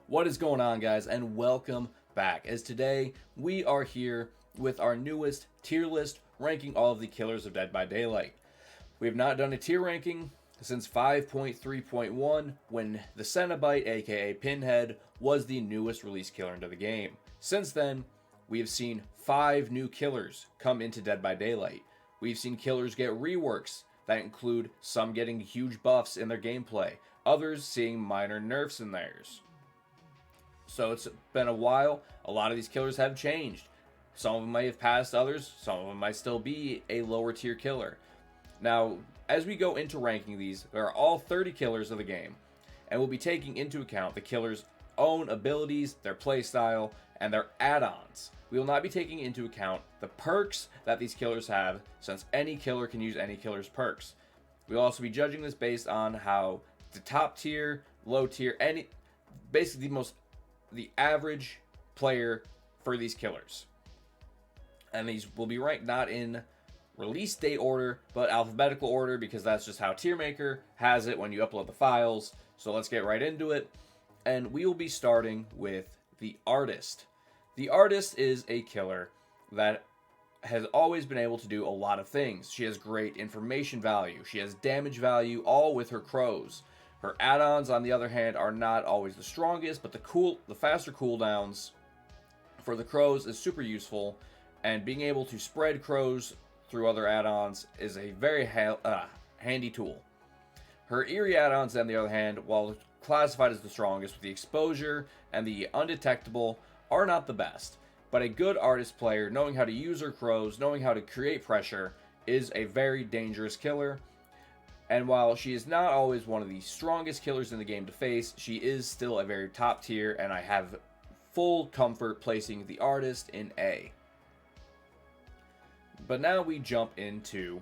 What is going on, guys, and welcome back. As today we are here with our newest tier list ranking all of the killers of Dead by Daylight. We have not done a tier ranking since 5.3.1 when the Cenobite, aka Pinhead, was the newest released killer into the game. Since then, we have seen 5 new killers come into Dead by Daylight. We've seen killers get reworks that include some getting huge buffs in their gameplay, others seeing minor nerfs in theirs. So it's been a while. A lot of these killers have changed. Some of them may have passed others. Some of them might still be a lower tier killer. Now, as we go into ranking these, there are all 30 killers of the game, and we'll be taking into account the killer's own abilities, their playstyle, and their add-ons. We will not be taking into account the perks that these killers have, since any killer can use any killer's perks. We'll also be judging this based on how the top tier, low tier, basically the average player for these killers. And these will be ranked not in release date order, but alphabetical order, because that's just how TierMaker has it when you upload the files. So let's get right into it. And we will be starting with the Artist. The Artist is a killer that has always been able to do a lot of things. She has great information value. She has damage value, all with her crows. Her add-ons, on the other hand, are not always the strongest, but the faster cooldowns for the crows is super useful, and being able to spread crows through other add-ons is a very handy tool. Her eerie add-ons, on the other hand, while classified as the strongest with the exposure and the undetectable, are not the best. But a good Artist player, knowing how to use her crows, knowing how to create pressure, is a very dangerous killer. And while she is not always one of the strongest killers in the game to face, she is still a very top tier, and I have full comfort placing the Artist in A. But now we jump into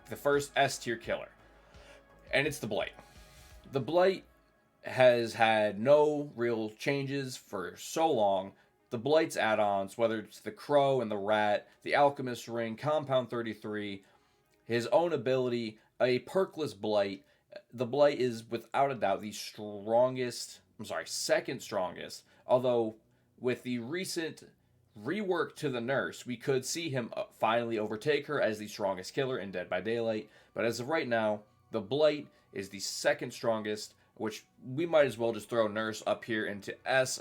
the first S tier killer, and it's the Blight. The Blight has had no real changes for so long. The Blight's add-ons, whether it's the Crow and the Rat, the Alchemist Ring, Compound 33, his own ability, a perkless Blight. The Blight is without a doubt the second strongest. Although with the recent rework to the nurse, we could see him finally overtake her as the strongest killer in Dead by Daylight. But as of right now, the Blight is the second strongest, which we might as well just throw Nurse up here into S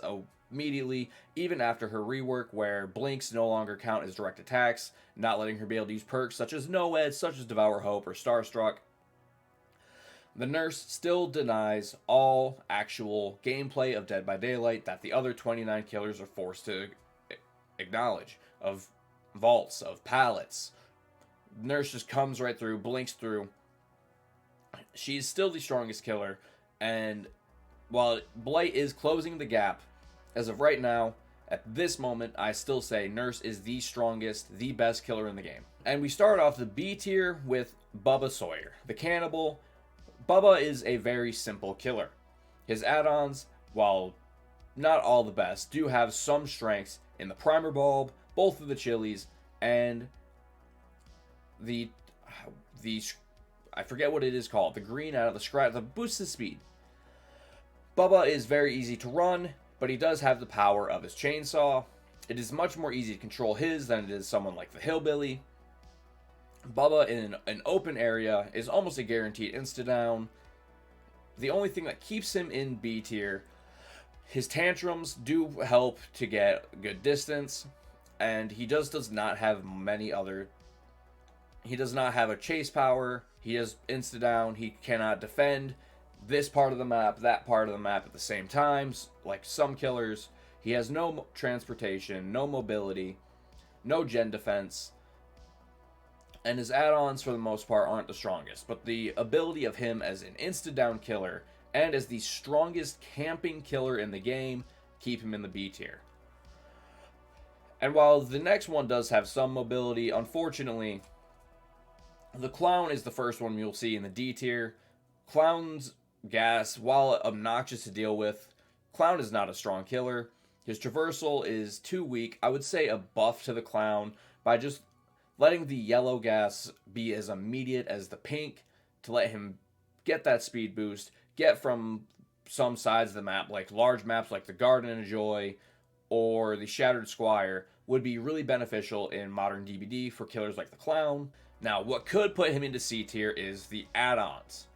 immediately, even after her rework where blinks no longer count as direct attacks, not letting her be able to use perks such as No-Ed, such as Devour Hope or Starstruck. The Nurse still denies all actual gameplay of Dead by Daylight that the other 29 killers are forced to acknowledge, of vaults, of pallets. Nurse just comes right through, blinks through. She's still the strongest killer, and while Blight is closing the gap, as of right now, at this moment, I still say Nurse is the strongest, the best killer in the game. And we start off the B tier with Bubba Sawyer, the Cannibal. Bubba is a very simple killer. His add-ons, while not all the best, do have some strengths in the Primer Bulb, both of the Chilies, and the I forget what it is called, the green out of the scratch, the boosts his speed. Bubba is very easy to run, but he does have the power of his chainsaw. It is much more easy to control his than it is someone like the Hillbilly. Bubba in an open area is almost a guaranteed insta-down. The only thing that keeps him in B tier, his tantrums do help to get good distance, and he does not have many other... He does not have a chase power, he is insta-down, he cannot defend this part of the map, that part of the map at the same time, like some killers. He has no transportation, no mobility, no gen defense, and his add-ons for the most part aren't the strongest, but the ability of him as an insta-down killer and as the strongest camping killer in the game keep him in the B tier. And while the next one does have some mobility, unfortunately, the Clown is the first one you'll see in the D tier. Clown's gas, while obnoxious to deal with, Clown is not a strong killer. His traversal is too weak. I would say a buff to the Clown by just letting the yellow gas be as immediate as the pink to let him get that speed boost, get from some sides of the map, like large maps like the Garden and Joy or the Shattered Squire, would be really beneficial in modern DBD for killers like the Clown. Now, what could put him into C tier is the add-ons.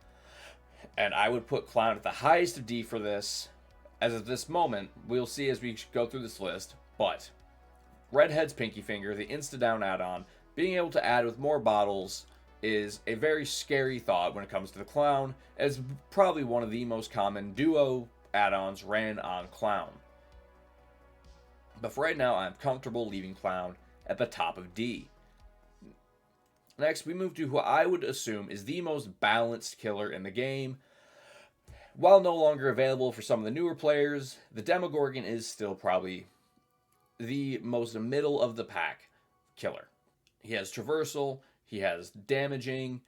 And I would put Clown at the highest of D for this. As of this moment, we'll see as we go through this list, but Redhead's Pinky Finger, the Insta-Down add-on, being able to add with more bottles is a very scary thought when it comes to the Clown, as probably one of the most common duo add-ons ran on Clown. But for right now, I'm comfortable leaving Clown at the top of D. Next, we move to who I would assume is the most balanced killer in the game. While no longer available for some of the newer players, the Demogorgon is still probably the most middle of the pack killer. He has traversal, he has damaging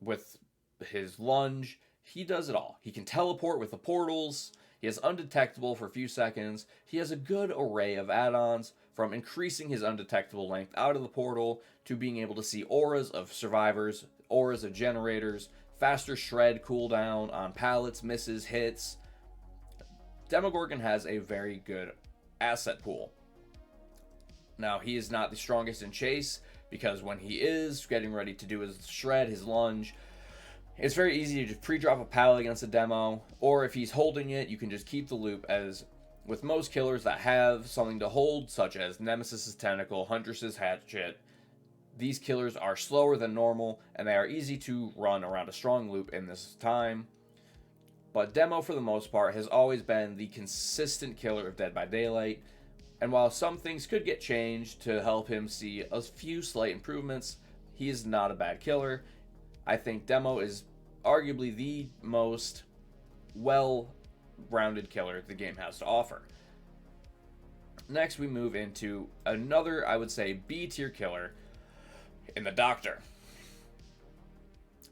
with his lunge, he does it all. He can teleport with the portals, he is undetectable for a few seconds, he has a good array of add-ons, from increasing his undetectable length out of the portal to being able to see auras of survivors, auras of generators, faster shred cooldown on pallets, misses, hits. Demogorgon has a very good asset pool. Now, he is not the strongest in chase, because when he is getting ready to do his shred, his lunge, it's very easy to just pre-drop a pallet against a demo, or if he's holding it, you can just keep the loop, as with most killers that have something to hold, such as Nemesis's Tentacle, Huntress's Hatchet, these killers are slower than normal, and they are easy to run around a strong loop in this time. But Demo, for the most part, has always been the consistent killer of Dead by Daylight, and while some things could get changed to help him see a few slight improvements, he is not a bad killer. I think Demo is arguably the most well-rounded killer the game has to offer. Next, we move into another, I would say, B-tier killer in the Doctor.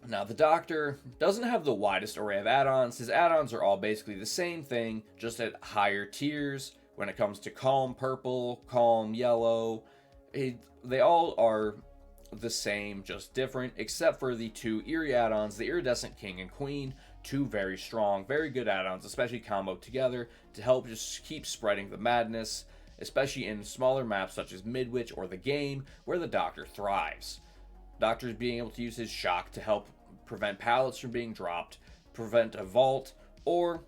Now, the Doctor doesn't have the widest array of add-ons. His add-ons are all basically the same thing, just at higher tiers. When it comes to Calm Purple, Calm Yellow, they all are the same, just different, except for the two Eerie add-ons, the Iridescent King and Queen. Two very strong, very good add-ons, especially comboed together, to help just keep spreading the madness, especially in smaller maps such as Midwich or the Game, where the Doctor thrives. Doctor is being able to use his shock to help prevent pallets from being dropped, prevent a vault, or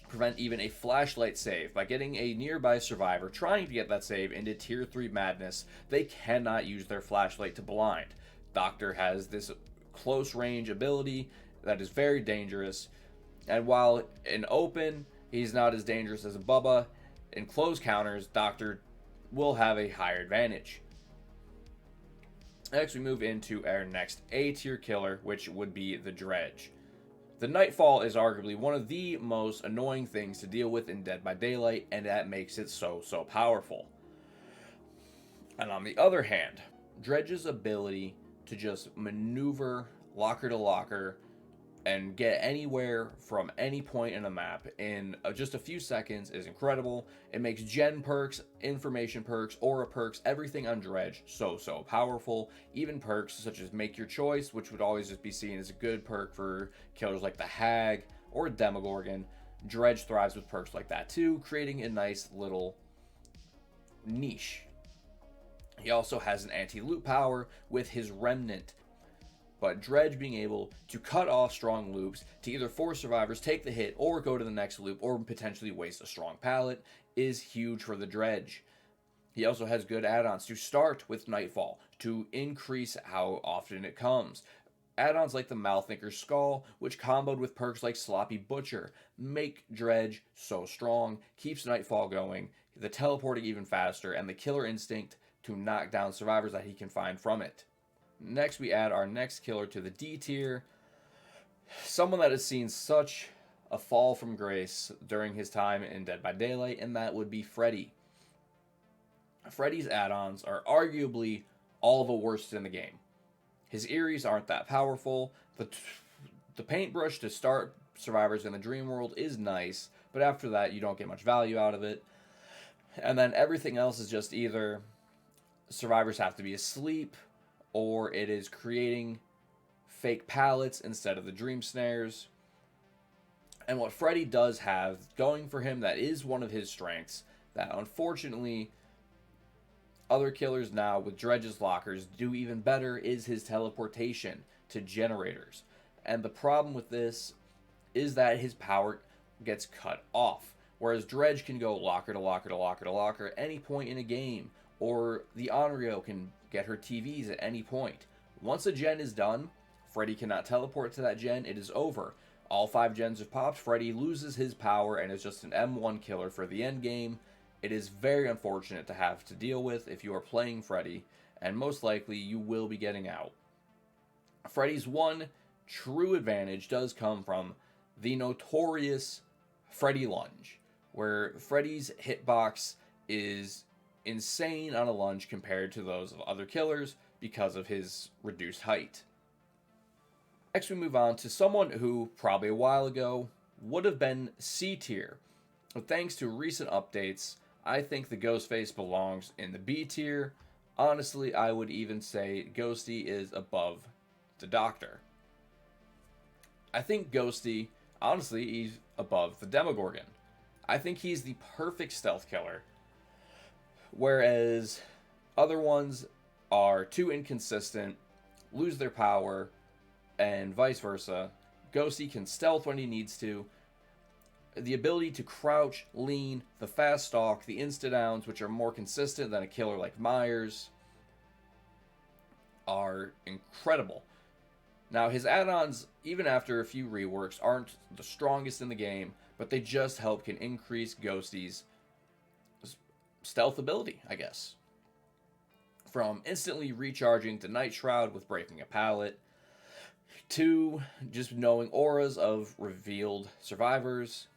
prevent even a flashlight save. By getting a nearby survivor trying to get that save into tier 3 madness, they cannot use their flashlight to blind. Doctor has this close range ability that is very dangerous, and while in open he's not as dangerous as a Bubba, in close counters Doctor will have a higher advantage. Next, we move into our next A tier killer, which would be the Dredge. The Nightfall is arguably one of the most annoying things to deal with in Dead by Daylight, and that makes it so powerful. And on the other hand, Dredge's ability to just maneuver locker to locker and get anywhere from any point in a map in just a few seconds is incredible. It makes gen perks, information perks, aura perks, everything on Dredge so powerful. Even perks such as Make Your Choice, which would always just be seen as a good perk for killers like the Hag or Demogorgon. Dredge thrives with perks like that too, creating a nice little niche. He also has an anti-loop power with his Remnant, but Dredge being able to cut off strong loops to either force survivors take the hit or go to the next loop or potentially waste a strong pallet is huge for the Dredge. He also has good add-ons to start with Nightfall to increase how often it comes. Add-ons like the Malthinker's Skull, which comboed with perks like Sloppy Butcher, make Dredge so strong, keeps Nightfall going, the teleporting even faster, and the killer instinct to knock down survivors that he can find from it. Next, we add our next killer to the D tier. Someone that has seen such a fall from grace during his time in Dead by Daylight, and that would be Freddy. Freddy's add-ons are arguably all the worst in the game. His Eries aren't that powerful. The paintbrush to start survivors in the dream world is nice, but after that you don't get much value out of it. And then everything else is just either survivors have to be asleep, or it is creating fake pallets instead of the dream snares. And what Freddy does have going for him that is one of his strengths that unfortunately other killers now with Dredge's lockers do even better is his teleportation to generators. And the problem with this is that his power gets cut off. Whereas Dredge can go locker to locker to locker to locker at any point in a game, or the Onryo can get her TVs at any point. Once a gen is done, Freddy cannot teleport to that gen, it is over. All 5 gens have popped, Freddy loses his power and is just an M1 killer for the end game. It is very unfortunate to have to deal with if you are playing Freddy, and most likely you will be getting out. Freddy's one true advantage does come from the notorious Freddy lunge, where Freddy's hitbox is insane on a lunge compared to those of other killers because of his reduced height. Next we move on to someone who, probably a while ago, would have been C tier. But thanks to recent updates, I think the Ghostface belongs in the B tier. Honestly, I would even say Ghosty is above the Doctor. I think Ghosty, honestly, he's above the Demogorgon. I think he's the perfect stealth killer. Whereas other ones are too inconsistent, lose their power, and vice versa. Ghosty can stealth when he needs to. The ability to crouch, lean, the fast stalk, the insta-downs, which are more consistent than a killer like Myers, are incredible. Now, his add-ons, even after a few reworks, aren't the strongest in the game, but they just can increase Ghosty's stealth ability, I guess. From instantly recharging to Night Shroud with breaking a pallet, to just knowing auras of revealed survivors.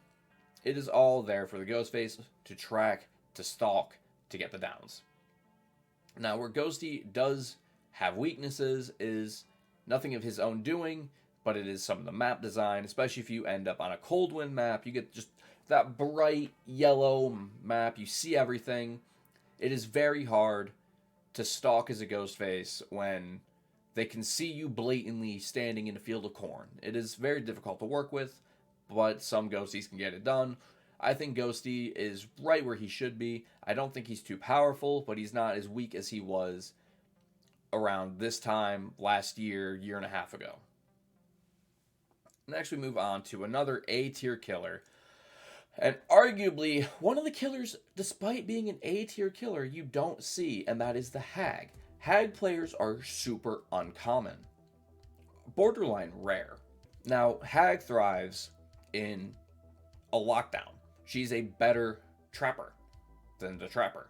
It is all there for the Ghostface to track, to stalk, to get the downs. Now, where Ghosty does have weaknesses is nothing of his own doing, but it is some of the map design, especially if you end up on a Coldwind map. You get just that bright yellow map. You see everything. It is very hard to stalk as a Ghostface when they can see you blatantly standing in a field of corn. It is very difficult to work with, but some Ghosties can get it done. I think Ghosty is right where he should be. I don't think he's too powerful, but he's not as weak as he was around this time last year, year and a half ago. Next we move on to another A-tier killer. And arguably, one of the killers, despite being an A-tier killer, you don't see, and that is the Hag. Hag players are super uncommon. Borderline rare. Now, Hag thrives in a lockdown. She's a better trapper than the trapper.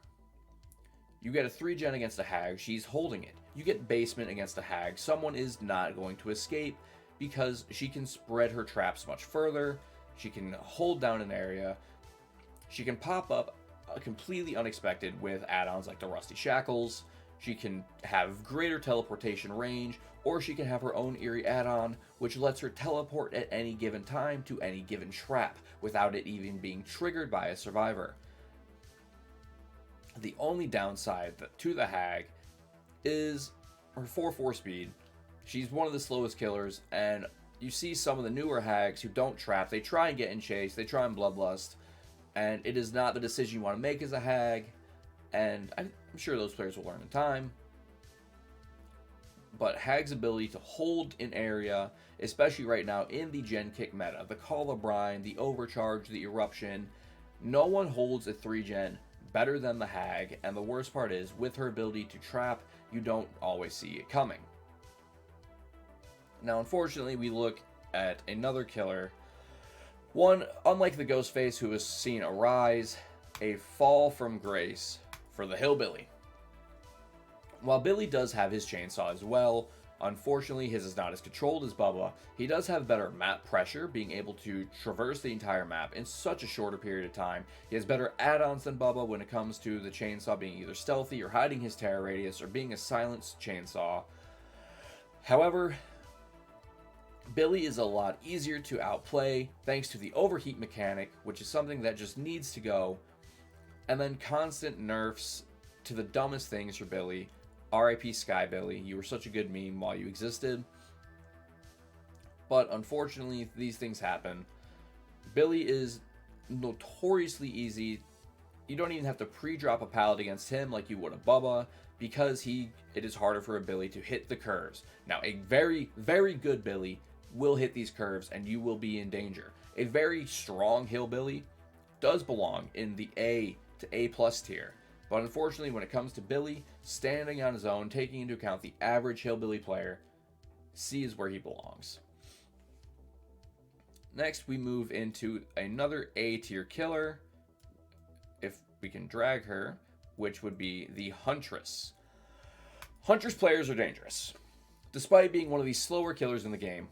You get a 3-gen against a Hag, she's holding it. You get basement against a Hag, someone is not going to escape because she can spread her traps much further, she can hold down an area, she can pop up completely unexpected with add-ons like the Rusty Shackles, she can have greater teleportation range, or she can have her own eerie add-on, which lets her teleport at any given time to any given trap, without it even being triggered by a survivor. The only downside to the Hag is her 4-4 speed. She's one of the slowest killers, and you see some of the newer Hags who don't trap. They try and get in chase, they try and bloodlust, and it is not the decision you want to make as a Hag, and I'm sure those players will learn in time. But Hag's ability to hold an area, especially right now in the Gen Kick meta, the Call of Brine, the Overcharge, the Eruption, no one holds a 3-gen better than the Hag, and the worst part is, with her ability to trap, you don't always see it coming. Now, unfortunately, we look at another killer, one, unlike the Ghostface, who has seen a rise, a fall from grace for the Hillbilly. While Billy does have his chainsaw as well, unfortunately his is not as controlled as Bubba. He does have better map pressure, being able to traverse the entire map in such a shorter period of time. He has better add-ons than Bubba when it comes to the chainsaw being either stealthy or hiding his terror radius or being a silenced chainsaw. However, Billy is a lot easier to outplay thanks to the overheat mechanic, which is something that just needs to go, and then constant nerfs to the dumbest things for Billy. RIP Sky Billy, you were such a good meme while you existed. But unfortunately, these things happen. Billy is notoriously easy. You don't even have to pre-drop a pallet against him like you would a Bubba, because it is harder for a Billy to hit the curves. Now, a very, very good Billy will hit these curves and you will be in danger. A very strong hillbilly does belong in the A to A plus tier. But unfortunately, when it comes to Billy, standing on his own, taking into account the average hillbilly player, C is where he belongs. Next, we move into another A tier killer, if we can drag her, which would be the Huntress. Huntress players are dangerous. Despite being one of the slower killers in the game,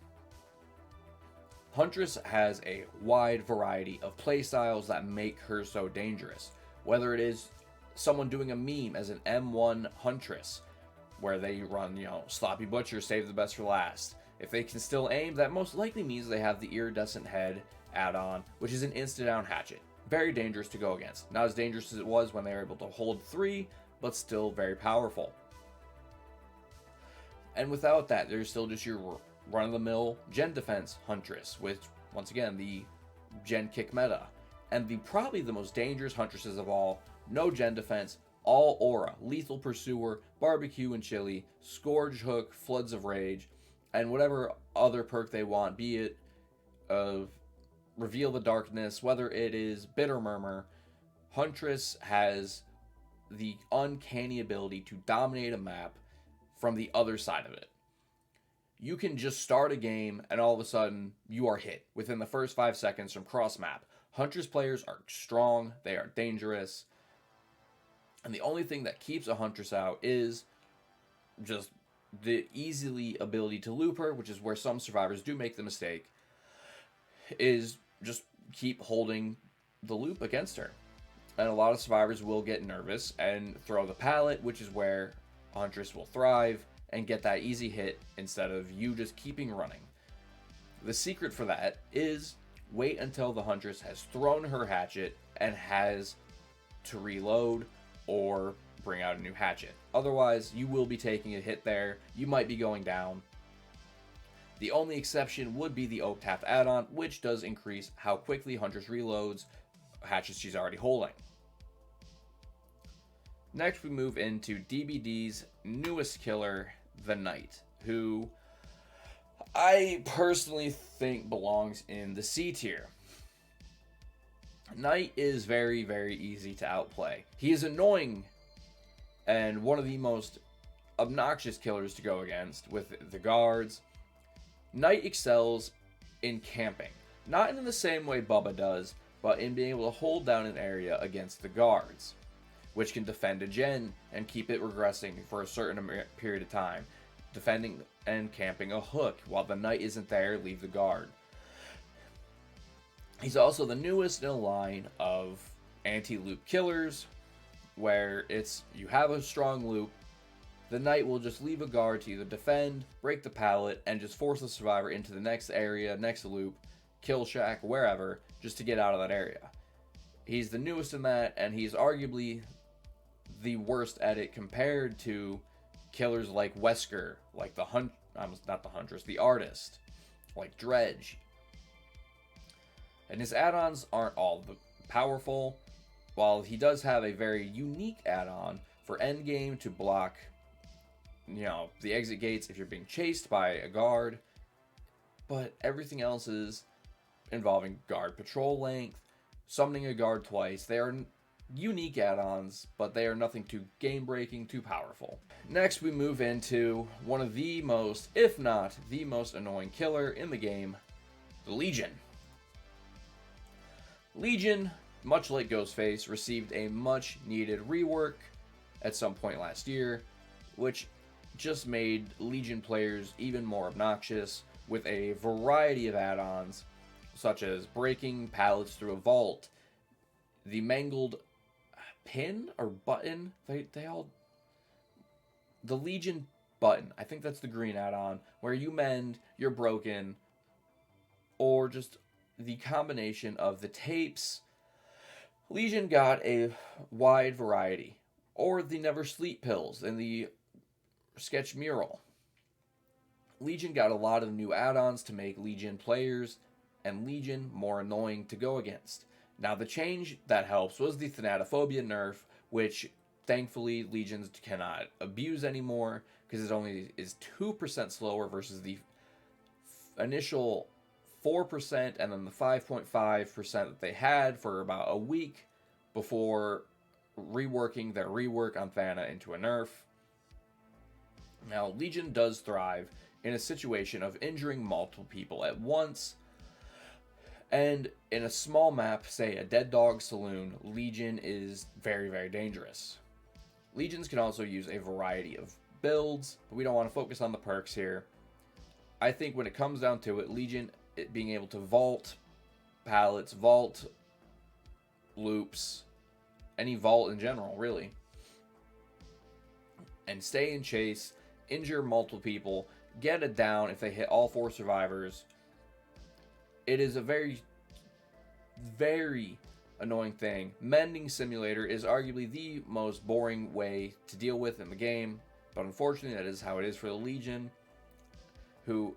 Huntress has a wide variety of playstyles that make her so dangerous. Whether it is someone doing a meme as an M1 Huntress, where they run, sloppy butcher, save the best for last. If they can still aim, that most likely means they have the iridescent head add-on, which is an insta-down hatchet. Very dangerous to go against. Not as dangerous as it was when they were able to hold 3, but still very powerful. And without that, there's still just your run-of-the-mill gen defense Huntress, which, once again, the gen kick meta. And probably the most dangerous Huntresses of all, no gen defense, all aura, lethal pursuer, barbecue and chili, scourge hook, floods of rage, and whatever other perk they want, be it reveal the darkness, whether it is bitter murmur. Huntress has the uncanny ability to dominate a map from the other side of it. You can just start a game and all of a sudden you are hit within the first 5 seconds from cross map. Huntress players are strong, they are dangerous, and the only thing that keeps a Huntress out is just the easily ability to loop her, which is where some survivors do make the mistake, is just keep holding the loop against her. And a lot of survivors will get nervous and throw the pallet, which is where Huntress will thrive and get that easy hit instead of you just keeping running. The secret for that is wait until the Huntress has thrown her hatchet and has to reload or bring out a new hatchet. Otherwise, you will be taking a hit there. You might be going down. The only exception would be the Oak Taft add-on, which does increase how quickly Huntress reloads hatchets she's already holding. Next, we move into DBD's newest killer, the Knight, who I personally think belongs in the C tier. Knight is very, very easy to outplay. He is annoying and one of the most obnoxious killers to go against with the guards. Knight excels in camping. Not in the same way Bubba does, but in being able to hold down an area against the guards, which can defend a gen and keep it regressing for a certain period of time. Defending and camping a hook. While the Knight isn't there, leave the guard. He's also the newest in a line of anti-loop killers, where you have a strong loop, the Knight will just leave a guard to either defend, break the pallet, and just force the survivor into the next area, next loop, kill shack, wherever, just to get out of that area. He's the newest in that, and he's arguably the worst at it compared to killers like Wesker, like the Huntress, the Artist, like Dredge. And his add-ons aren't all powerful, while he does have a very unique add-on for endgame to block, the exit gates if you're being chased by a guard, but everything else is involving guard patrol length, summoning a guard twice. They are unique add-ons, but they are nothing too game-breaking, too powerful. Next, we move into one of the most, if not the most annoying killer in the game, the Legion. Legion, much like Ghostface, received a much-needed rework at some point last year, which just made Legion players even more obnoxious with a variety of add-ons, such as breaking pallets through a vault, the mangled pin or button, the Legion button, I think that's the green add-on, where you mend, you're broken, or just the combination of the tapes. Legion got a wide variety, or the Never Sleep pills and the sketch mural. Legion got a lot of new add-ons to make Legion players and Legion more annoying to go against. Now, the change that helps was the Thanatophobia nerf, which thankfully Legions cannot abuse anymore because it only is 2% slower versus the initial 4% and then the 5.5% that they had for about a week before reworking their rework on Thana into a nerf. Now, Legion does thrive in a situation of injuring multiple people at once, and in a small map, say a Dead Dog Saloon, Legion is very, very dangerous. Legions can also use a variety of builds, but we don't want to focus on the perks here. I think when it comes down to it, Legion being able to vault pallets, vault loops, any vault in general, really, and stay in chase, injure multiple people, get it down if they hit all 4 survivors. It is a very, very annoying thing. Mending Simulator is arguably the most boring way to deal with in the game, but unfortunately that is how it is for the Legion, who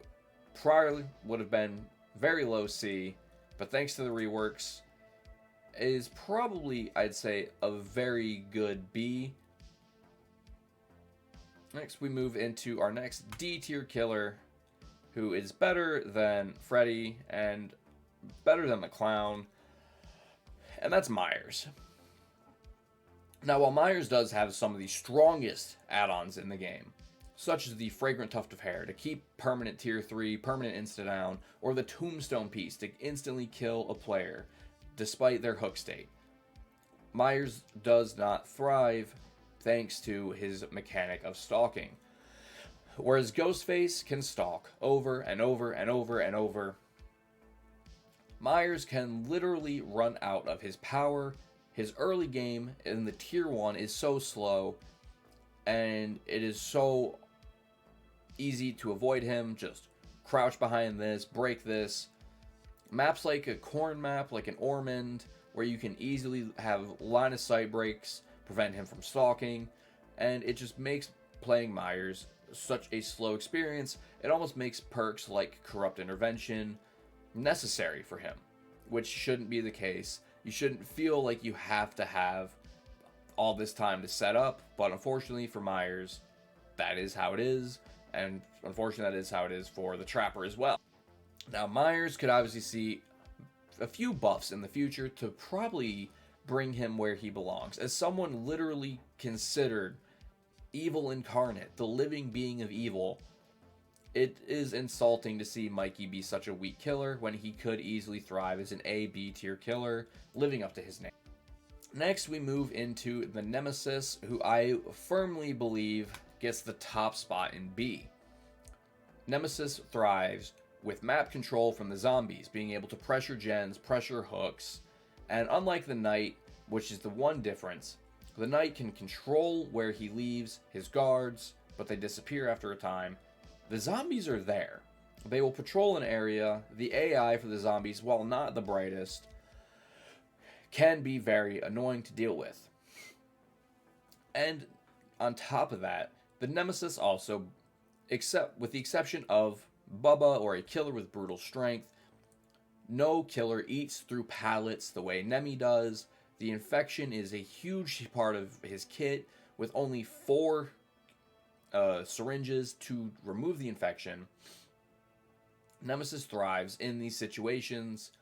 prior would have been very low C, but thanks to the reworks, is probably, I'd say, a very good B. Next, we move into our next D tier killer, who is better than Freddy and better than the Clown, and that's Myers. Now, while Myers does have some of the strongest add-ons in the game, such as the Fragrant Tuft of Hair to keep permanent tier 3, permanent insta-down, or the Tombstone piece to instantly kill a player despite their hook state, Myers does not thrive thanks to his mechanic of stalking. Whereas Ghostface can stalk over and over and over and over, Myers can literally run out of his power. His early game in the tier 1 is so slow, and it is so easy to avoid him. Just crouch behind this, break this. Maps like a corn map, like an Ormond, where you can easily have line of sight breaks, prevent him from stalking, and it just makes playing Myers such a slow experience. It almost makes perks like Corrupt Intervention necessary for him, which shouldn't be the case. You shouldn't feel like you have to have all this time to set up, but unfortunately for Myers, that is how it is, and unfortunately that is how it is for the Trapper as well. Now, Myers could obviously see a few buffs in the future to probably bring him where he belongs. As someone literally considered evil incarnate, the living being of evil, it is insulting to see Mikey be such a weak killer when he could easily thrive as an A, B tier killer, living up to his name. Next, we move into the Nemesis, who I firmly believe gets the top spot in B. Nemesis thrives with map control from the zombies, being able to pressure gens, pressure hooks, and unlike the Knight, which is the one difference, the Knight can control where he leaves his guards, but they disappear after a time. The zombies are there. They will patrol an area. The AI for the zombies, while not the brightest, can be very annoying to deal with. And on top of that, the Nemesis also, except with the exception of Bubba or a killer with brutal strength, no killer eats through pallets the way Nemi does. The infection is a huge part of his kit, with only 4 syringes to remove the infection. Nemesis thrives in these situations.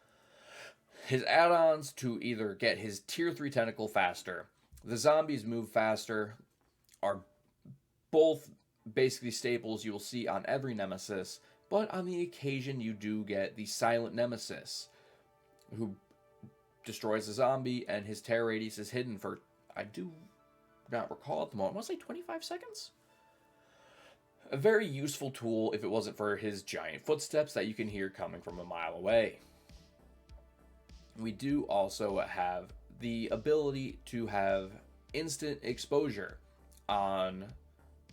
His add-ons to either get his tier 3 tentacle faster, the zombies move faster, are both basically staples you will see on every Nemesis, but on the occasion you do get the silent Nemesis, who destroys a zombie and his terror radius is hidden for, I do not recall at the moment, I want to say 25 seconds? A very useful tool if it wasn't for his giant footsteps that you can hear coming from a mile away. We do also have the ability to have instant exposure on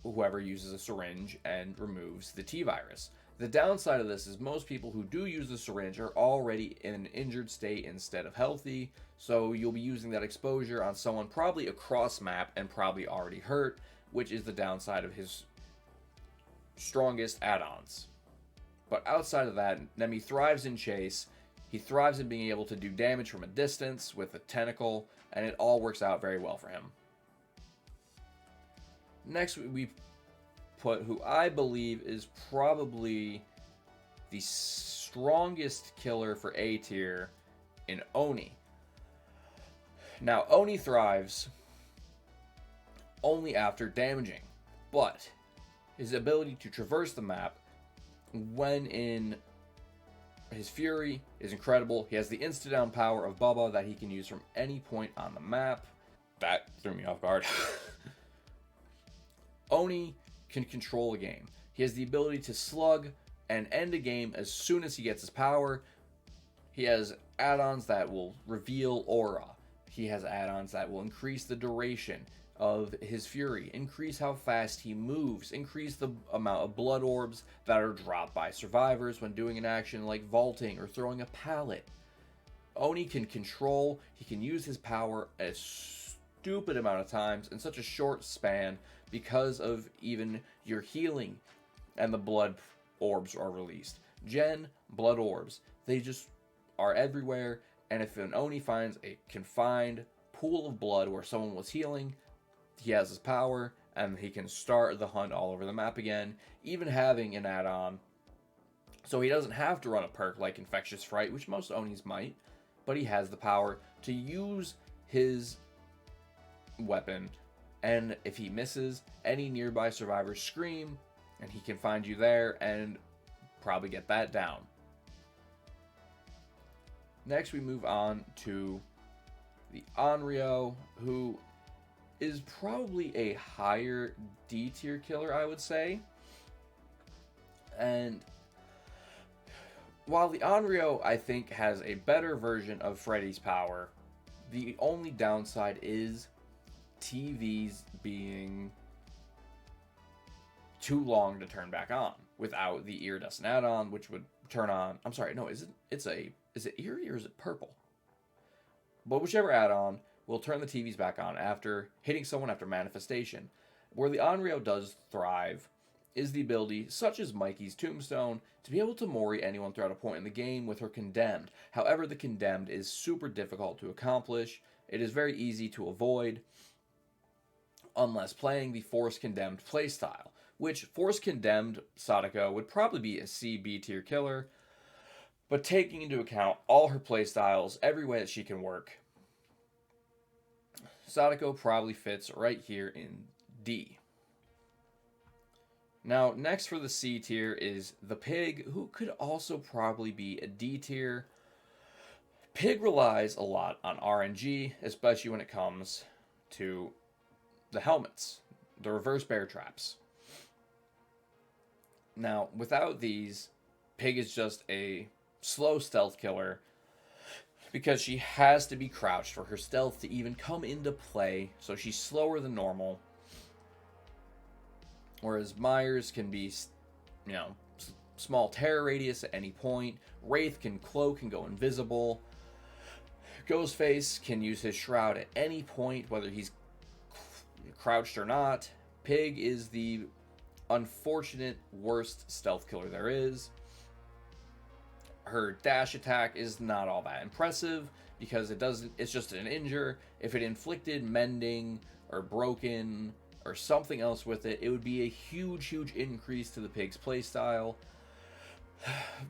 whoever uses a syringe and removes the T-virus. The downside of this is most people who do use the syringe are already in an injured state instead of healthy, so you'll be using that exposure on someone probably across map and probably already hurt, which is the downside of his strongest add-ons. But outside of that, Nemi thrives in chase. He thrives in being able to do damage from a distance with a tentacle, and it all works out very well for him. Next, we put who I believe is probably the strongest killer for A tier in Oni. Now, Oni thrives only after damaging, but his ability to traverse the map when in his fury is incredible. He has the insta-down power of Bubba that he can use from any point on the map. That threw me off guard. Oni can control a game. He has the ability to slug and end a game as soon as he gets his power. He has add-ons that will reveal aura. He has add-ons that will increase the duration of his fury, increase how fast he moves, increase the amount of blood orbs that are dropped by survivors when doing an action like vaulting or throwing a pallet. Oni can control, he can use his power a stupid amount of times in such a short span because of even your healing and the blood orbs are released. Blood orbs, they just are everywhere, and if an Oni finds a confined pool of blood where someone was healing, he has his power, and he can start the hunt all over the map again, even having an add-on. So he doesn't have to run a perk like Infectious Fright, which most Onis might, but he has the power to use his weapon, and if he misses, any nearby survivors scream, and he can find you there and probably get that down. Next, we move on to the Onryo, who is probably a higher D tier killer, I would say. And while the Onryo, I think, has a better version of Freddy's power, the only downside is TVs being too long to turn back on without the iridescent add-on, which would turn on. I'm sorry, no, is it Eerie or is it purple? But whichever add-on will turn the TVs back on after hitting someone after manifestation. Where the Onryo does thrive is the ability, such as Mikey's Tombstone, to be able to Mori anyone throughout a point in the game with her Condemned. However, the Condemned is super difficult to accomplish. It is very easy to avoid unless playing the Force Condemned playstyle, which Force Condemned Sadako would probably be a C/B tier killer, but taking into account all her playstyles, every way that she can work, Sadako probably fits right here in D. Now, next for the C tier is the Pig, who could also probably be a D tier. Pig relies a lot on RNG, especially when it comes to the helmets, the reverse bear traps. Now, without these, Pig is just a slow stealth killer because she has to be crouched for her stealth to even come into play, so she's slower than normal. Whereas Myers can be, small terror radius at any point. Wraith can cloak and go invisible. Ghostface can use his shroud at any point, whether he's crouched or not. Pig is the unfortunate worst stealth killer there is. Her dash attack is not all that impressive because it's just an injure. If it inflicted mending or broken or something else with it, it would be a huge increase to the Pig's playstyle.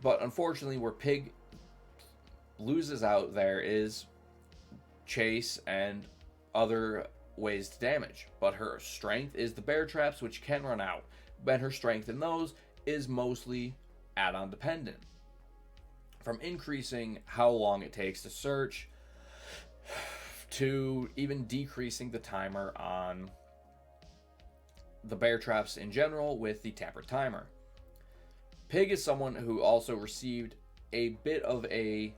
But unfortunately, where Pig loses out there is chase and other ways to damage. But her strength is the bear traps, which can run out. But her strength in those is mostly add-on dependent. From increasing how long it takes to search to even decreasing the timer on the bear traps in general with the tampered timer. Pig is someone who also received a bit of a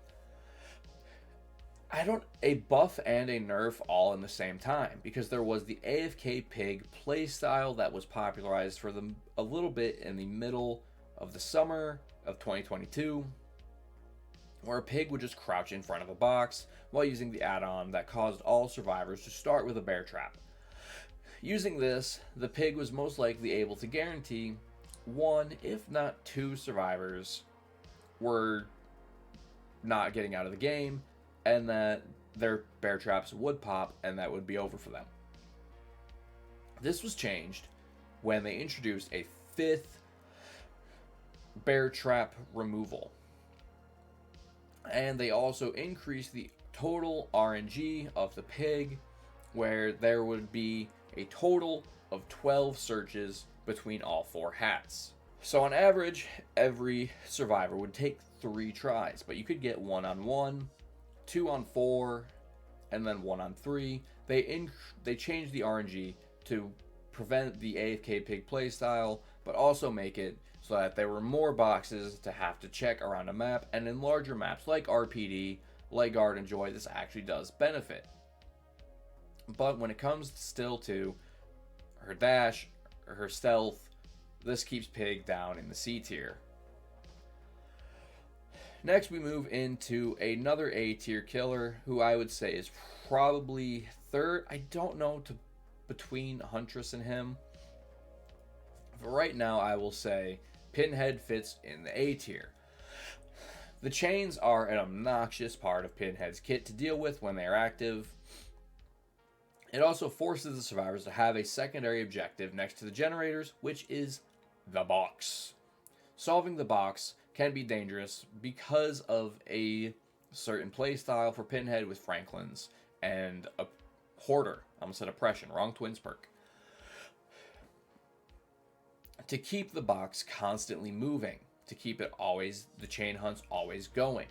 buff and a nerf all in the same time, because there was the AFK Pig playstyle that was popularized for them a little bit in the middle of the summer of 2022, where a Pig would just crouch in front of a box while using the add-on that caused all survivors to start with a bear trap. Using this, the Pig was most likely able to guarantee 1, if not 2 survivors were not getting out of the game, and that their bear traps would pop, and that would be over for them. This was changed when they introduced a 5th bear trap removal. And they also increased the total RNG of the pig, where there would be a total of 12 searches between all 4 hats. So on average, every survivor would take 3 tries, but you could get 1 on 1, 2 on 4, and then 1 on 3. They changed the RNG to prevent the AFK pig playstyle, but also make it so that there were more boxes to have to check around a map, and in larger maps like RPD, like Guard and Joy, this actually does benefit. But when it comes still to her dash, or her stealth, this keeps Pig down in the C tier. Next we move into another A tier killer, who I would say is probably third. I don't know between Huntress and him. But right now I will say Pinhead fits in the A tier. The chains are an obnoxious part of Pinhead's kit to deal with when they are active. It also forces the survivors to have a secondary objective next to the generators, which is the box. Solving the box can be dangerous because of a certain playstyle for Pinhead with Franklin's and a Hoarder. I almost said Oppression, wrong twins perk. To keep the box constantly moving, to keep it always, the chain hunts always going.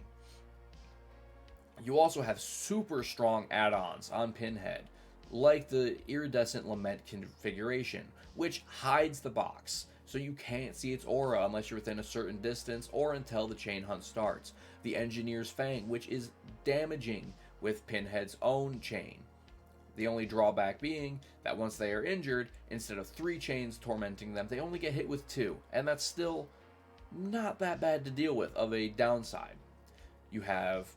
You also have super strong add-ons on Pinhead, like the Iridescent Lament configuration, which hides the box, so you can't see its aura unless you're within a certain distance or until the chain hunt starts. The Engineer's Fang, which is damaging with Pinhead's own chain. The only drawback being that once they are injured, instead of 3 chains tormenting them, they only get hit with 2, and that's still not that bad to deal with of a downside. You have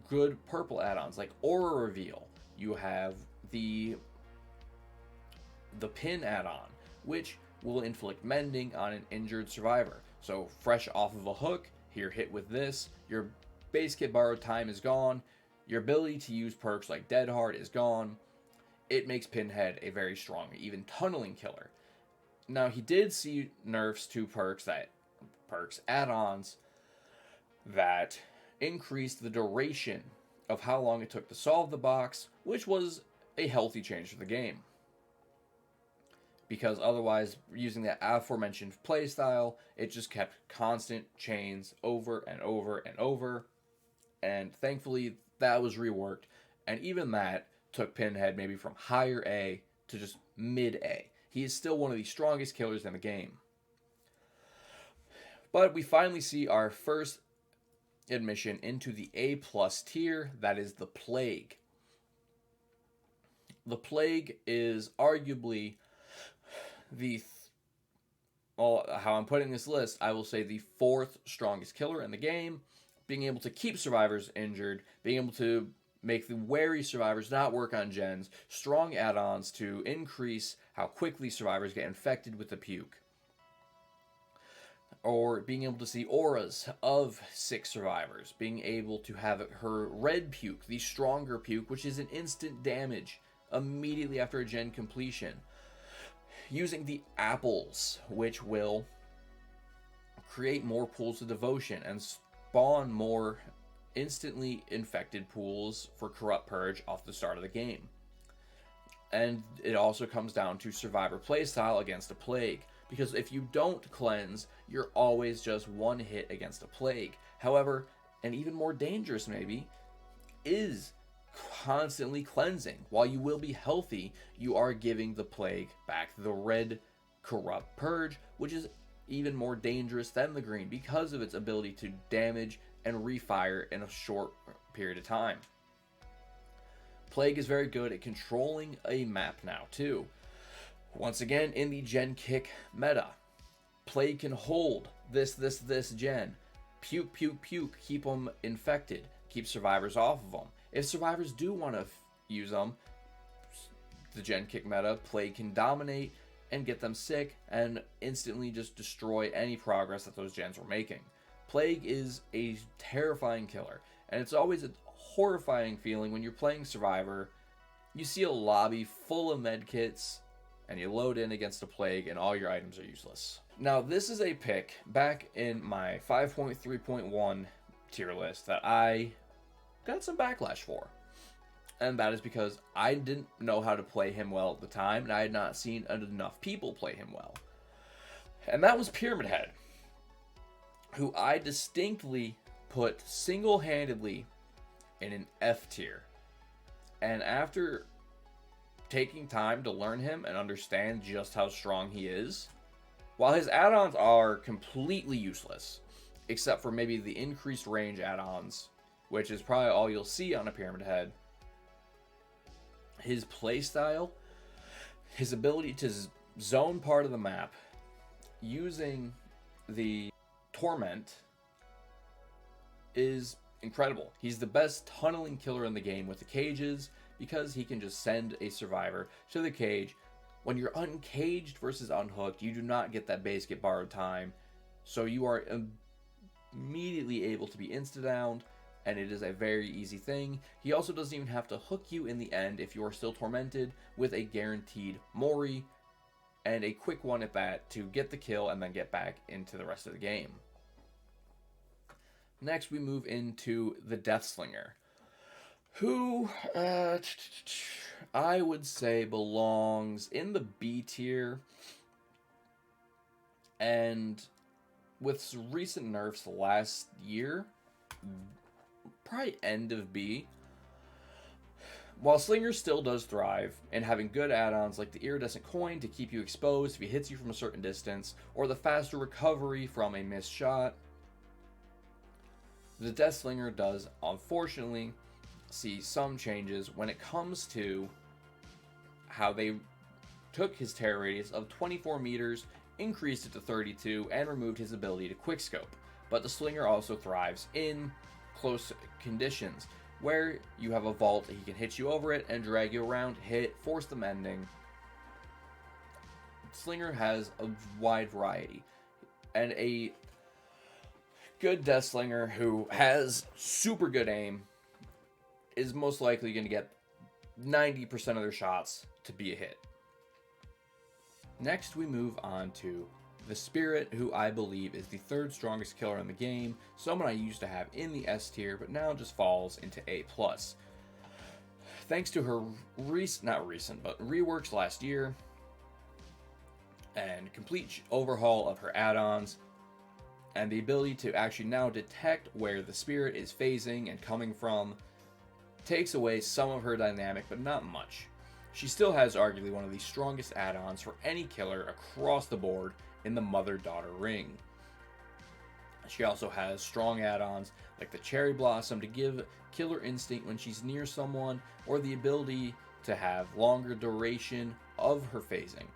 good purple add-ons like Aura Reveal. You have the pin add-on, which will inflict mending on an injured survivor. So fresh off of a hook, you're hit with this, your base kit borrowed time is gone, your ability to use perks like Dead Hard is gone. It makes Pinhead a very strong, even tunneling killer. Now he did see nerfs to add-ons that increased the duration of how long it took to solve the box, which was a healthy change for the game. Because otherwise, using that aforementioned playstyle, it just kept constant chains over and over and over. And thankfully, that was reworked. And even that took Pinhead maybe from higher A to just mid A. He is still one of the strongest killers in the game. But we finally see our first admission into the A+ tier, that is the Plague. The Plague is arguably how I'm putting this list, I will say the 4th strongest killer in the game, being able to keep survivors injured, being able to make the wary survivors not work on gens, strong add-ons to increase how quickly survivors get infected with the puke, or being able to see auras of 6 survivors, being able to have her red puke, the stronger puke, which is an instant damage immediately after a gen completion, using the apples, which will create more pools of devotion and spawn more instantly infected pools for Corrupt Purge off the start of the game. And it also comes down to survivor playstyle against a Plague, because if you don't cleanse, you're always just one hit against a Plague. However, and even more dangerous maybe, is constantly cleansing. While you will be healthy, you are giving the Plague back the red Corrupt Purge, which is even more dangerous than the green because of its ability to damage and refire in a short period of time. Plague is very good at controlling a map now too. Once again, in the gen kick meta, Plague can hold this gen. Puke, puke, puke, keep them infected, keep survivors off of them. If survivors do want to use them, the gen kick meta, Plague can dominate and get them sick and instantly just destroy any progress that those gens were making. Plague is a terrifying killer, And it's always a horrifying feeling when you're playing Survivor. You see a lobby full of medkits, and you load in against a plague, and all your items are useless. Now, this is a pick back in my 5.3.1 tier list that I got some backlash for. And that is because I didn't know how to play him well at the time, and I had not seen enough people play him well. And that was Pyramid Head, who I distinctly put single-handedly in an F tier. And after taking time to learn him and understand just how strong he is, while his add-ons are completely useless, except for maybe the increased range add-ons, which is probably all you'll see on a Pyramid Head, his playstyle, his ability to zone part of the map using the Torment is incredible. He's the best tunneling killer in the game with the cages because he can just send a survivor to the cage. When you're uncaged versus unhooked, you do not get that base get borrowed time, so you are immediately able to be insta-downed, and it is a very easy thing. He also doesn't even have to hook you in the end if you are still tormented, with a guaranteed Mori, and a quick one at that to get the kill and then get back into the rest of the game. Next, we move into the Deathslinger, who I would say belongs in the B tier, and with recent nerfs last year, probably end of B. While Slinger still does thrive in having good add-ons like the Iridescent Coin to keep you exposed if he hits you from a certain distance, or the faster recovery from a missed shot, the Deathslinger does unfortunately see some changes when it comes to how they took his terror radius of 24 meters, increased it to 32, and removed his ability to quickscope. But the Slinger also thrives in close conditions, where you have a vault, he can hit you over it and drag you around, hit, force the mending. Slinger has a wide variety, and a good Deathslinger who has super good aim is most likely going to get 90% of their shots to be a hit. Next, we move on to the Spirit, who I believe is the third strongest killer in the game, someone I used to have in the S tier, but now just falls into A+. Thanks to her reworks last year, and complete overhaul of her add-ons, and the ability to actually now detect where the Spirit is phasing and coming from, takes away some of her dynamic, but not much. She still has arguably one of the strongest add-ons for any killer across the board in the Mother-Daughter ring. She also has strong add-ons like the Cherry Blossom to give killer instinct when she's near someone, or the ability to have longer duration of her phasing.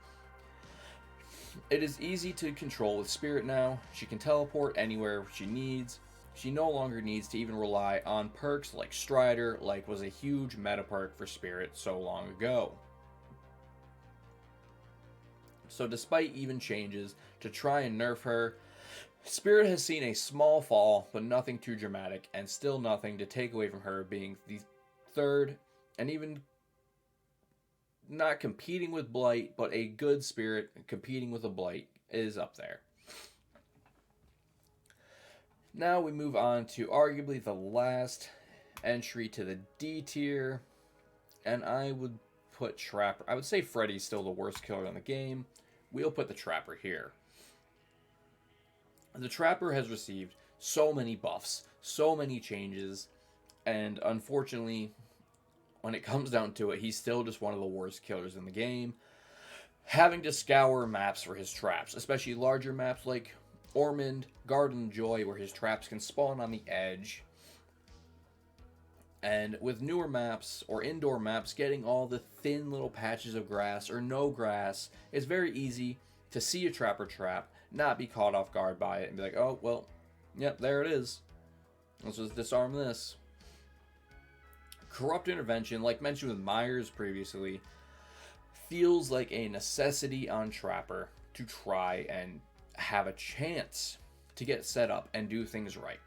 It is easy to control with Spirit now. She can teleport anywhere she needs. She no longer needs to even rely on perks like Strider, like was a huge meta perk for Spirit so long ago. So despite even changes to try and nerf her, Spirit has seen a small fall, but nothing too dramatic, and still nothing to take away from her being the third, and even not competing with Blight, but a good Spirit competing with a Blight is up there. Now we move on to arguably the last entry to the D tier, and I would put Trapper. I would say Freddy's still the worst killer in the game. We'll put the Trapper here. The Trapper has received so many buffs, so many changes, and unfortunately, when it comes down to it, he's still just one of the worst killers in the game, having to scour maps for his traps, especially larger maps like Ormond, Garden Joy, where his traps can spawn on the edge. And with newer maps or indoor maps, getting all the thin little patches of grass or no grass, it's very easy to see a Trapper trap, not be caught off guard by it, and be like, oh, well, yep, there it is. Let's just disarm this. Corrupt Intervention, like mentioned with Myers previously, feels like a necessity on Trapper to try and have a chance to get set up and do things right.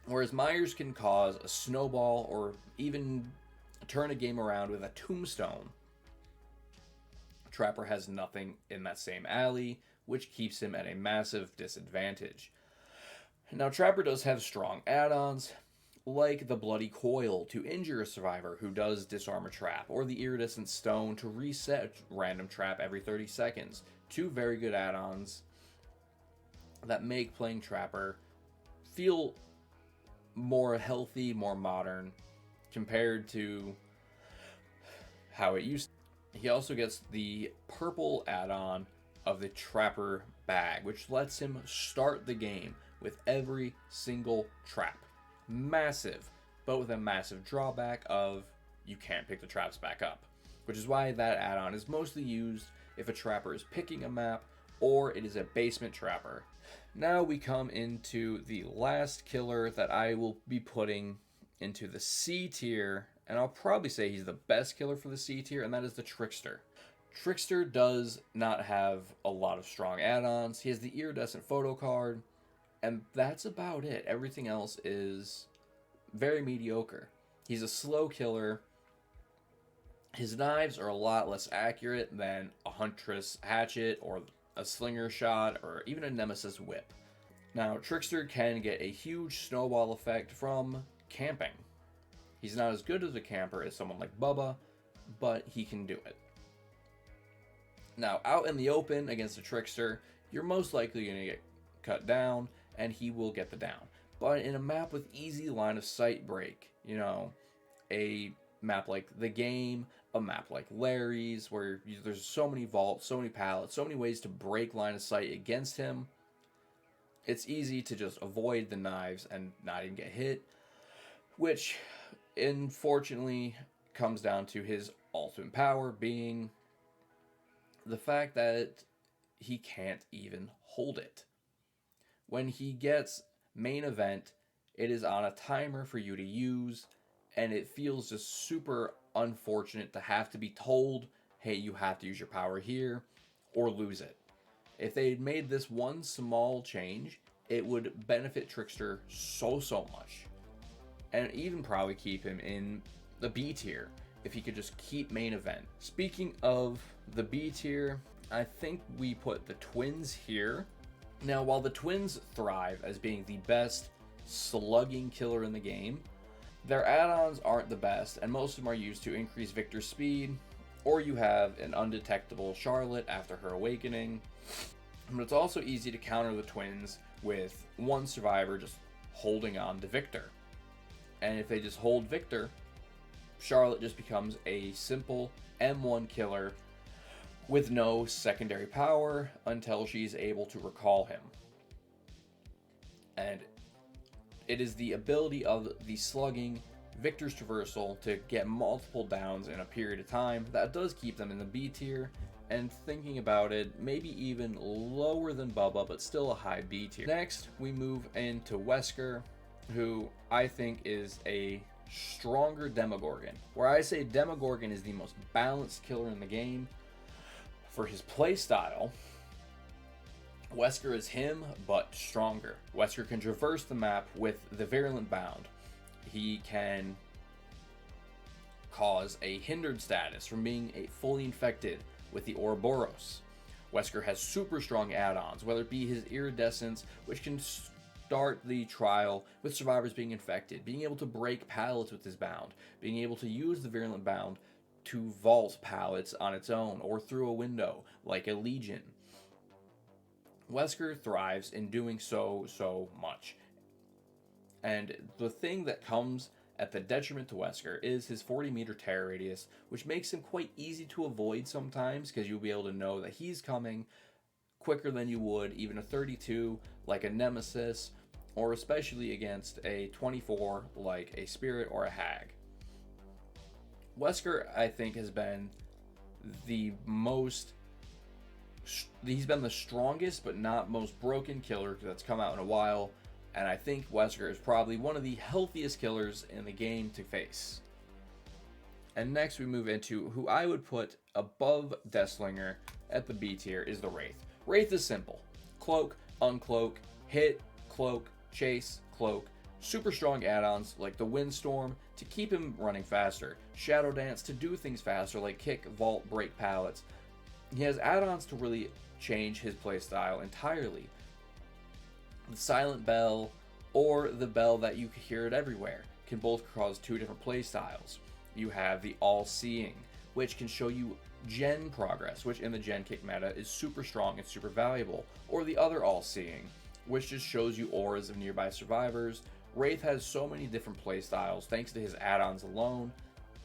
Whereas Myers can cause a snowball or even turn a game around with a tombstone, Trapper has nothing in that same alley, which keeps him at a massive disadvantage. Now, Trapper does have strong add-ons, like the Bloody Coil to injure a survivor who does disarm a trap, or the Iridescent Stone to reset a random trap every 30 seconds. Two very good add-ons that make playing Trapper feel more healthy, more modern, compared to how it used to. He also gets the purple add-on of the Trapper Bag, which lets him start the game with every single trap. Massive, but with a massive drawback of you can't pick the traps back up, which is why that add-on is mostly used if a trapper is picking a map or it is a basement trapper. Now we come into the last killer that I will be putting into the C tier, and I'll probably say he's the best killer for the C tier, and that is the Trickster. Trickster does not have a lot of strong add-ons. He has the Iridescent Photo Card, and that's about it. Everything else is very mediocre. He's a slow killer. His knives are a lot less accurate than a Huntress Hatchet or a Slinger Shot or even a Nemesis Whip. Now, Trickster can get a huge snowball effect from camping. He's not as good as a camper as someone like Bubba, but he can do it. Now, out in the open against a Trickster, you're most likely going to get cut down, and he will get the down. But in a map with easy line of sight break, a map like The Game, a map like Larry's, where there's so many vaults, so many pallets, so many ways to break line of sight against him, it's easy to just avoid the knives and not even get hit, which unfortunately comes down to his ultimate power being the fact that he can't even hold it. When he gets main event, it is on a timer for you to use, and it feels just super unfortunate to have to be told, hey, you have to use your power here, or lose it. If they had made this one small change, it would benefit Trickster so much. And even probably keep him in the B tier, if he could just keep main event. Speaking of the B tier, I think we put the Twins here. Now, while the Twins thrive as being the best slugging killer in the game, their add-ons aren't the best, and most of them are used to increase Victor's speed, or you have an undetectable Charlotte after her awakening. But it's also easy to counter the Twins with one survivor just holding on to Victor. And if they just hold Victor, Charlotte just becomes a simple M1 killer with no secondary power until she's able to recall him. And it is the ability of the slugging Victor's traversal to get multiple downs in a period of time that does keep them in the B tier, and thinking about it, maybe even lower than Bubba, but still a high B tier. Next, we move into Wesker, who I think is a stronger Demogorgon. Where I say Demogorgon is the most balanced killer in the game, for his playstyle, Wesker is him, but stronger. Wesker can traverse the map with the Virulent Bound. He can cause a hindered status from being fully infected with the Ouroboros. Wesker has super strong add-ons, whether it be his Iridescence, which can start the trial with survivors being infected, being able to break pallets with his bound, being able to use the Virulent Bound to vault pallets on its own or through a window like a Legion. Wesker thrives in doing so much. And the thing that comes at the detriment to Wesker is his 40-meter terror radius, which makes him quite easy to avoid sometimes because you'll be able to know that he's coming quicker than you would even a 32 like a Nemesis, or especially against a 24 like a Spirit or a Hag. Wesker, I think, has been he's been the strongest but not most broken killer that's come out in a while, and I think Wesker is probably one of the healthiest killers in the game to face. And next we move into who I would put above Deathslinger at the B tier is the Wraith. Wraith is simple. Cloak, uncloak, hit, cloak, chase, cloak, super strong add-ons like the Windstorm to keep him running faster, Shadow Dance to do things faster like kick, vault, break pallets. He has add-ons to really change his playstyle entirely. The Silent Bell or the Bell that you hear it everywhere can both cause two different playstyles. You have the All-Seeing, which can show you gen progress, which in the gen kick meta is super strong and super valuable, or the other All-Seeing, which just shows you auras of nearby survivors. Wraith has so many different playstyles thanks to his add-ons alone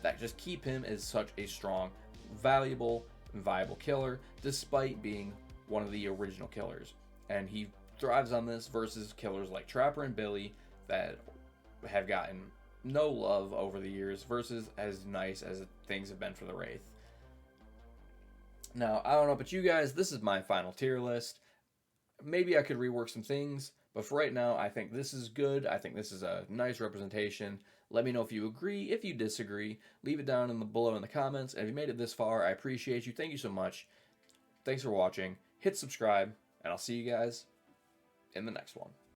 that just keep him as such a strong, valuable, and viable killer, despite being one of the original killers. And he thrives on this versus killers like Trapper and Billy that have gotten no love over the years versus as nice as things have been for the Wraith. Now, I don't know about you guys, this is my final tier list. Maybe I could rework some things, but for right now, I think this is good. I think this is a nice representation. Let me know if you agree. If you disagree, leave it down below in the comments. And if you made it this far, I appreciate you. Thank you so much. Thanks for watching. Hit subscribe, and I'll see you guys in the next one.